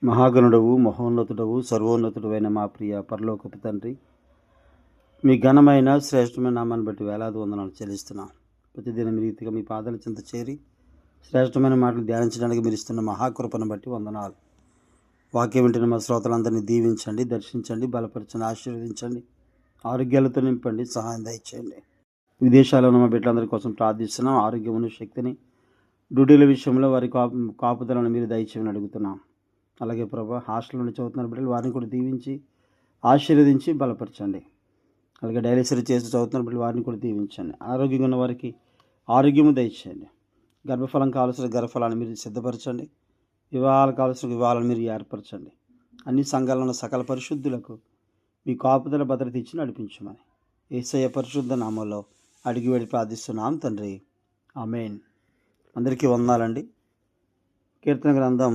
మహాగణుడవు మహోన్నతుడవు సర్వోన్నతుడైన మా ప్రియ పరలోకపు తండ్రి, మీ ఘనమైన శ్రేష్టమైన నామాన్ని బట్టి వేలాది వందనాలు చెల్లిస్తున్నాం. ప్రతిదినం రీతిగా మీ పాదాల చెంత చేరి శ్రేష్టమైన మాటలు ధ్యానించడానికి మీరు ఇస్తున్న మహాకృపను బట్టి వందనాలు. వాక్యం వింటున్న మా శ్రోతలందరినీ దీవించండి, దర్శించండి, బలపరచండి, ఆశీర్వదించండి, ఆరోగ్యాలతో నింపండి, సహాయం దయచేయండి. విదేశాల్లో ఉన్న మా బిడ్డలందరి కోసం ప్రార్థిస్తున్నాం. ఆరోగ్యమును శక్తిని డ్యూటీల విషయంలో వారి కాపుదలను మీరు దయచేయమని అడుగుతున్నాం. అలాగే ప్రభా, హాస్టల్ నుండి చదువుతున్న బిడ్డలు వారిని కూడా దీవించి ఆశీర్వదించి బలపరచండి. అలాగే డయాలిసిస్ చేసి చదువుతున్న బిడ్డలు వారిని కూడా దీవించండి. ఆరోగ్యంగా ఉన్న వారికి ఆరోగ్యము దయచేయండి. గర్భఫలం కావాల్సిన గర్భఫలాన్ని మీరు సిద్ధపరచండి. వివాహాలు కావాల్సిన వివాహాలను మీరు ఏర్పరచండి. అన్ని సంఘాలలో ఉన్న సకల పరిశుద్ధులకు మీ కాపుదల భద్రత ఇచ్చి నడిపించమని యేసయ్య పరిశుద్ధ నామంలో అడిగి వేడి ప్రార్థిస్తున్నాం తండ్రి, ఆమేన్. అందరికీ వందనాలండి. కీర్తన గ్రంథం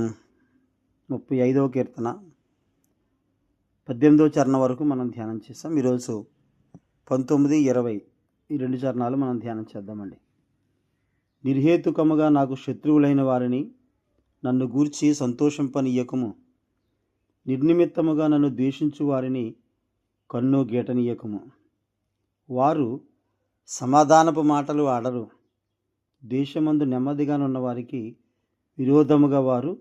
35వ కీర్తన 18వ చరణం వరకు మనం ధ్యానం చేస్తాం. ఈరోజు 19, 20 ఈ రెండు చరణాలు మనం ధ్యానం చేద్దామండి. నిర్హేతుకముగా నాకు శత్రువులైన వారిని నన్ను గూర్చి సంతోషింపనీయకము, నిర్నిమిత్తముగా నన్ను ద్వేషించు వారిని కన్ను గీటనీయకము. వారు సమాధానపు మాటలు ఆడరు, దేశమందు నెమ్మదిగానున్న వారికి విరోధముగా వారు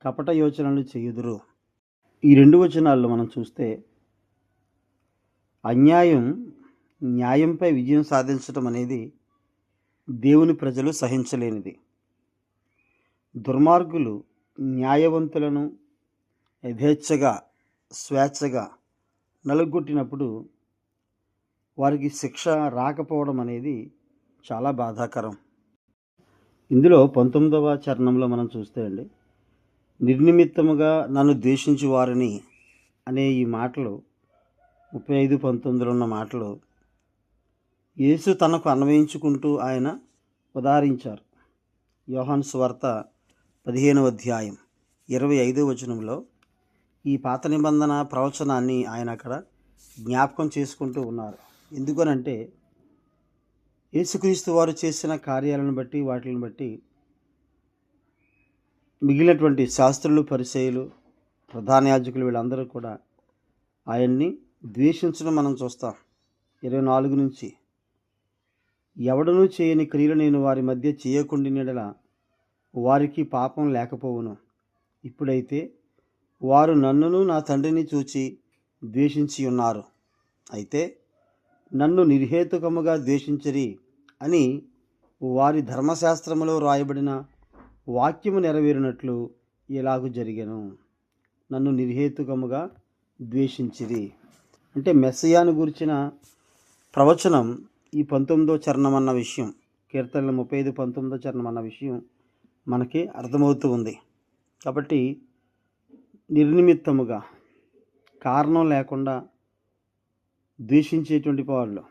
కపట యోచనలు చేయుదురు. ఈ రెండు వచనాల్లో మనం చూస్తే అన్యాయం న్యాయంపై విజయం సాధించడం అనేది దేవుని ప్రజలు సహించలేనిది. దుర్మార్గులు న్యాయవంతులను యథేచ్ఛగా స్వేచ్ఛగా నలుగొట్టినప్పుడు వారికి శిక్ష రాకపోవడం అనేది చాలా బాధాకరం. ఇందులో 19వ చరణంలో మనం చూస్తే అండి, నిర్నిమిత్తముగా నన్ను ద్వేషించు వారిని అనే ఈ మాటలు 35, 19లో ఉన్న మాటలు యేసు తనకు అన్వయించుకుంటూ ఆయన ఉదాహరించారు. యోహాను సువార్త 15వ అధ్యాయం 25వ వచనంలో ఈ పాత నిబంధన ప్రవచనాన్ని ఆయన అక్కడ జ్ఞాపకం చేసుకుంటూ ఉన్నారు. ఎందుకనంటే యేసుక్రీస్తు వారు చేసిన కార్యాలను బట్టి వాటిని బట్టి మిగిలినటువంటి శాస్త్రులు, పరిసయ్యులు, ప్రధాన యాజకులు వీళ్ళందరూ కూడా ఆయన్ని ద్వేషించడం మనం చూస్తాం. 24 నుంచి ఎవడనూ చేయని క్రియలు నేను వారి మధ్య చేయకుండినెడల వారికి పాపం లేకపోవును. ఇప్పుడైతే వారు నన్నును నా తండ్రిని చూచి ద్వేషించి ఉన్నారు. అయితే నన్ను నిర్హేతుకముగా ద్వేషించరి అని వారి ధర్మశాస్త్రములో రాయబడిన వాక్యము నెరవేరినట్లు ఎలాగూ జరిగెను. నన్ను నిర్హేతుకముగా ద్వేషించిరి అంటే మెస్సయాను గురించిన ప్రవచనం ఈ 19వ చరణం అన్న విషయం, కీర్తనలు 35, 19వ చరణం అన్న విషయం మనకి అర్థమవుతూ ఉంది. కాబట్టి నిర్నిమిత్తముగా కారణం లేకుండా ద్వేషించేటువంటి వాళ్ళు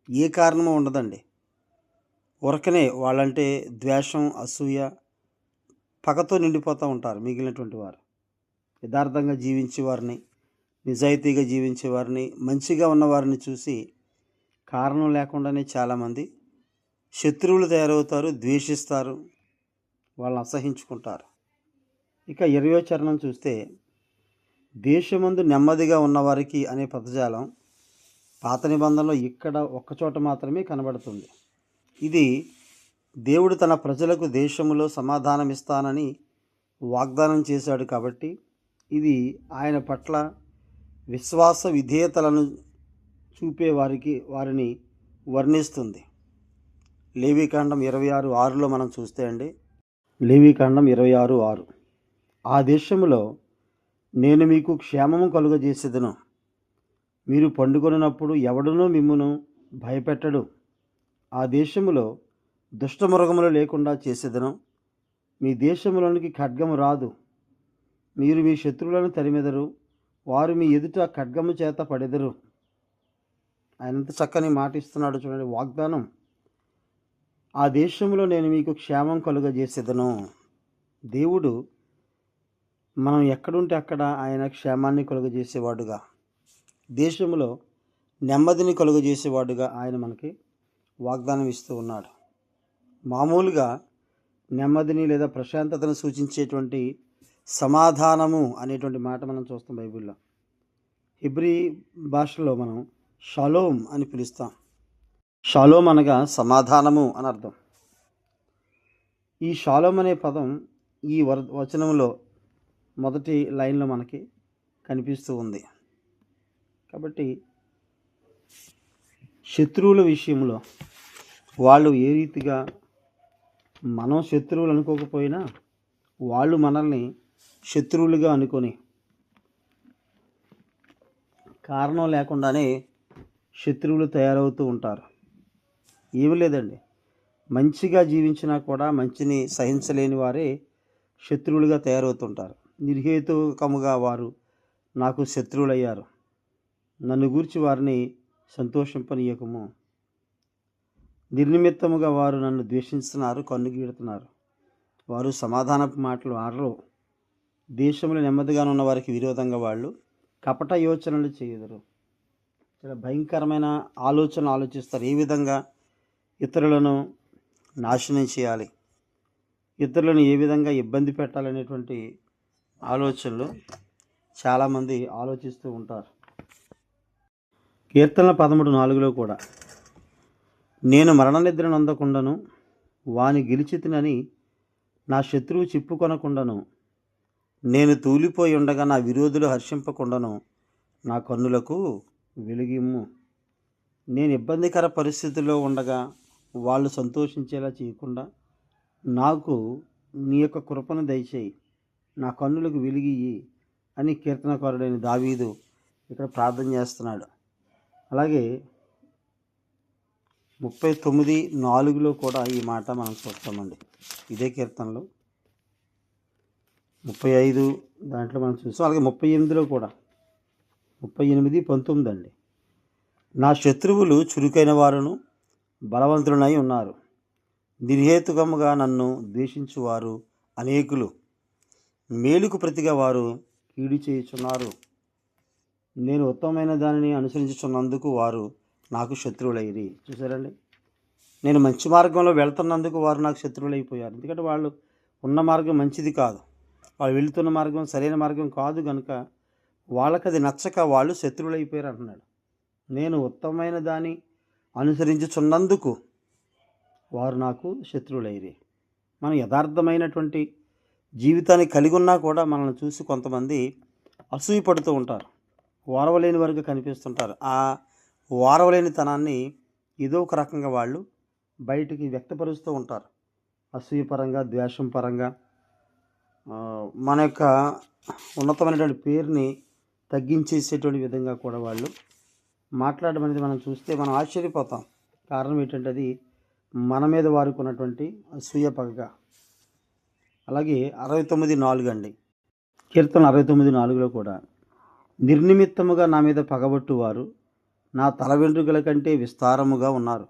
ఏ కారణమో ఉండదండి. ఉరకనే వాళ్ళంటే ద్వేషం, అసూయ, పగతో నిండిపోతూ ఉంటారు. మిగిలినటువంటి వారు యథార్థంగా జీవించే వారిని, నిజాయితీగా జీవించే వారిని, మంచిగా ఉన్నవారిని చూసి కారణం లేకుండానే చాలామంది శత్రువులు తయారవుతారు, ద్వేషిస్తారు, వాళ్ళని అసహించుకుంటారు. ఇక 20వ చరణం చూస్తే దేశమందు నెమ్మదిగా ఉన్నవారికి అనే పదజాలం పాత నిబంధనలో ఇక్కడ ఒక్కచోట మాత్రమే కనబడుతుంది. ఇది దేవుడు తన ప్రజలకు దేశములో సమాధానమిస్తానని వాగ్దానం చేశాడు. కాబట్టి ఇది ఆయన పట్ల విశ్వాస విధేయతలను చూపే వారిని వర్ణిస్తుంది. లేవీకాండం 26:6లో మనం చూస్తే అండి, లేవీకాండం 26:6 ఆ దేశములో నేను మీకు క్షేమము కలుగజేసేదను, మీరు పండుకొనున్నప్పుడు ఎవడునూ మిమ్మును భయపెట్టడు. ఆ దేశములో దుష్టమృగములు లేకుండా చేసేదను, మీ దేశంలోనికి ఖడ్గము రాదు, మీరు మీ శత్రువులను తరిమెదరు, వారు మీ ఎదుట ఖడ్గము చేత పడెదరు. ఆయన ఎంత చక్కని మాట ఇస్తున్నాడు చూడండి, వాగ్దానం. ఆ దేశంలో నేను మీకు క్షేమం కలుగజేసేదను. దేవుడు మనం ఎక్కడుంటే అక్కడ ఆయన క్షేమాన్ని కలుగజేసేవాడుగా, దేశంలో నెమ్మదిని కలుగజేసేవాడుగా ఆయన మనకి వాగ్దానం ఇస్తూ ఉన్నాడు. మామూలుగా నెమ్మదిని లేదా ప్రశాంతతను సూచించేటువంటి సమాధానము అనేటువంటి మాట మనం చూస్తాం బైబిల్లో. హెబ్రీ భాషలో మనం షలోమ్ అని పిలుస్తాం. షలోమ్ అనగా సమాధానము అని అర్థం. ఈ షలోమ్ అనే పదం ఈ వచనంలో మొదటి లైన్లో మనకి కనిపిస్తూ ఉంది. కాబట్టి శత్రువుల విషయంలో వాళ్ళు ఏ రీతిగా, మనం శత్రువులు అనుకోకపోయినా వాళ్ళు మనల్ని శత్రువులుగా అనుకొని కారణం లేకుండానే శత్రువులు తయారవుతూ ఉంటారు. ఏమీ లేదండి, మంచిగా జీవించినా కూడా మంచిని సహించలేని వారే శత్రువులుగా తయారవుతుంటారు. నిర్హేతుకముగా వారు నాకు శత్రువులయ్యారు, నన్ను గూర్చి వారిని సంతోషింపనీయకము. నిర్నిమిత్తముగా వారు నన్ను ద్వేషిస్తున్నారు, కన్ను గీడుతున్నారు. వారు సమాధానపు మాటలు ఆడరు. దేశంలో నెమ్మదిగానున్న వారికి విరోధంగా వాళ్ళు కపట యోచనలు చేయుదురు. చాలా భయంకరమైన ఆలోచనలు ఆలోచిస్తారు. ఏ విధంగా ఇతరులను నాశనం చేయాలి, ఇతరులను ఏ విధంగా ఇబ్బంది పెట్టాలనేటువంటి ఆలోచనలు చాలామంది ఆలోచిస్తూ ఉంటారు. కీర్తనల 13:4 కూడా నేను మరణ నిద్ర నొందకుండాను వాని గెలిచితినని నా శత్రువు చిప్పుకొనకుండాను, నేను తూలిపోయి ఉండగా నా విరోధులు హర్షింపకుండాను నా కన్నులకు వెలిగిమ్ము. నేను ఇబ్బందికర పరిస్థితుల్లో ఉండగా వాళ్ళు సంతోషించేలా చేయకుండా నాకు నీ యొక్క కృపను దయచేయి, నా కన్నులకు వెలిగియ్యి అని కీర్తనకారుడైన దావీదు ఇక్కడ ప్రార్థన చేస్తున్నాడు. అలాగే 39:4 కూడా ఈ మాట మనం చూస్తామండి. ఇదే కీర్తనలో 35 దాంట్లో మనం చూస్తాం. అలాగే 38 కూడా 38:19 అండి. నా శత్రువులు చురుకైన వారును బలవంతులనై ఉన్నారు, నిర్హేతుకముగా నన్ను ద్వేషించువారు అనేకులు, మేలుకు ప్రతిగా వారు కీడు చేయుచున్నారు. నేను ఉత్తమమైన దానిని అనుసరించుచున్నందుకు వారు నాకు శత్రువులైరి. చూసారండి, నేను మంచి మార్గంలో వెళ్తున్నందుకు వారు నాకు శత్రువులైపోయారు. ఎందుకంటే వాళ్ళు ఉన్న మార్గం మంచిది కాదు, వాళ్ళు వెళుతున్న మార్గం సరైన మార్గం కాదు కనుక వాళ్ళకి అది నచ్చక వాళ్ళు శత్రువులైపోయారు అంటున్నాడు. నేను ఉత్తమమైన దాన్ని అనుసరించుచున్నందుకు వారు నాకు శత్రువులైరి. మనం యథార్థమైనటువంటి జీవితాన్ని కలిగి ఉన్నా కూడా మనల్ని చూసి కొంతమంది అసూయపడుతూ ఉంటారు, ఓర్వలేని వారుగా కనిపిస్తుంటారు. ఆ ఓర్వలేనితనాన్ని ఏదో ఒక రకంగా వాళ్ళు బయటికి వ్యక్తపరుస్తూ ఉంటారు. అసూయపరంగా, ద్వేషం పరంగా మన యొక్క ఉన్నతమైనటువంటి పేరుని తగ్గించేసేటువంటి విధంగా కూడా వాళ్ళు మాట్లాడడం అనేది మనం చూస్తే మనం ఆశ్చర్యపోతాం. కారణం ఏంటంటే అది మన మీద వారికి ఉన్నటువంటి అసూయ పగ. అలాగే 69:4 అండి, కీర్తన 69:4 కూడా నిర్నిమిత్తముగా నా మీద పగబట్టువారు నా తల వెంట్రుకల కంటే విస్తారముగా ఉన్నారు,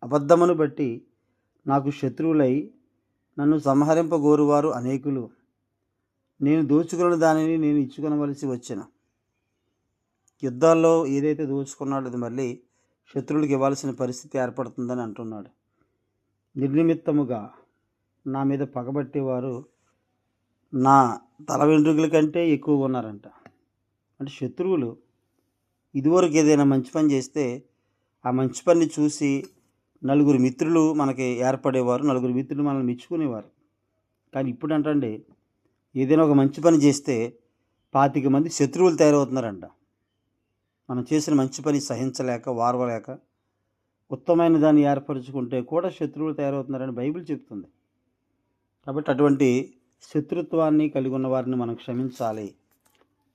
అబద్ధమును బట్టి నాకు శత్రువులై నన్ను సంహరింపగోరువారు అనేకులు, నేను దోచుకున్న దానిని నేను ఇచ్చుకొనవలసి వచ్చిన. యుద్ధాల్లో ఏదైతే దోచుకున్నాడో అది మళ్ళీ శత్రువులకు ఇవ్వాల్సిన పరిస్థితి ఏర్పడుతుందని అంటున్నాడు. నిర్నిమిత్తముగా నా మీద పగబట్టేవారు నా తల వెంట్రుకల కంటే ఎక్కువగా ఉన్నారంట. అంటే శత్రువులు ఇదివరకు ఏదైనా మంచి పని చేస్తే ఆ మంచి పని చూసి నలుగురు మిత్రులు మనకి ఏర్పడేవారు, నలుగురు మిత్రులు మనల్ని మెచ్చుకునేవారు. కానీ ఇప్పుడు అంటండి, ఏదైనా ఒక మంచి పని చేస్తే 25 మంది శత్రువులు తయారవుతున్నారంట. మనం చేసిన మంచి పని సహించలేక, వారవలేక ఉత్తమైన దాన్ని ఏర్పరచుకుంటే కూడా శత్రువులు తయారవుతున్నారని బైబిల్ చెప్తుంది. కాబట్టి అటువంటి శత్రుత్వాన్ని కలిగి ఉన్న వారిని మనం క్షమించాలి.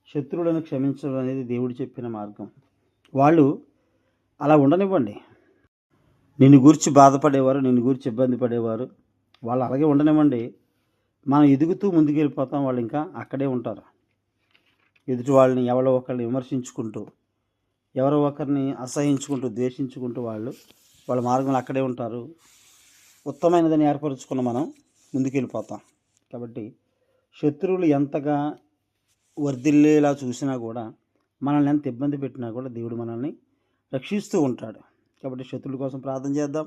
శత్రువులను క్షమించడం అనేది దేవుడు చెప్పిన మార్గం. వాళ్ళు అలా ఉండనివ్వండి. నిన్ను గూర్చి బాధపడేవారు, నిన్ను గూర్చి ఇబ్బంది పడేవారు, వాళ్ళు అలాగే ఉండనివ్వండి. మనం ఎదుగుతూ ముందుకు వెళ్ళిపోతాం, వాళ్ళు ఇంకా అక్కడే ఉంటారు. ఎదుటి వాళ్ళని ఎవరో ఒకరిని విమర్శించుకుంటూ, ఎవరో ఒకరిని అసహించుకుంటూ, ద్వేషించుకుంటూ వాళ్ళ మార్గంలో అక్కడే ఉంటారు. ఉత్తమైనదని ఏర్పరచుకున్న మనం ముందుకు వెళ్ళిపోతాం. కాబట్టి శత్రువులు ఎంతగా వర్ధిల్లేలా చూసినా కూడా, మనల్ని ఎంత ఇబ్బంది పెట్టినా కూడా దేవుడు మనల్ని రక్షిస్తూ ఉంటాడు. కాబట్టి శత్రువుల కోసం ప్రార్థన చేద్దాం,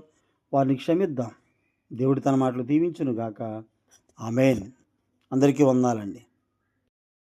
వారిని క్షమిద్దాం. దేవుడు తన మాటలు దీవించును గాక. ఆమేన్. అందరికీ వందనాలండి.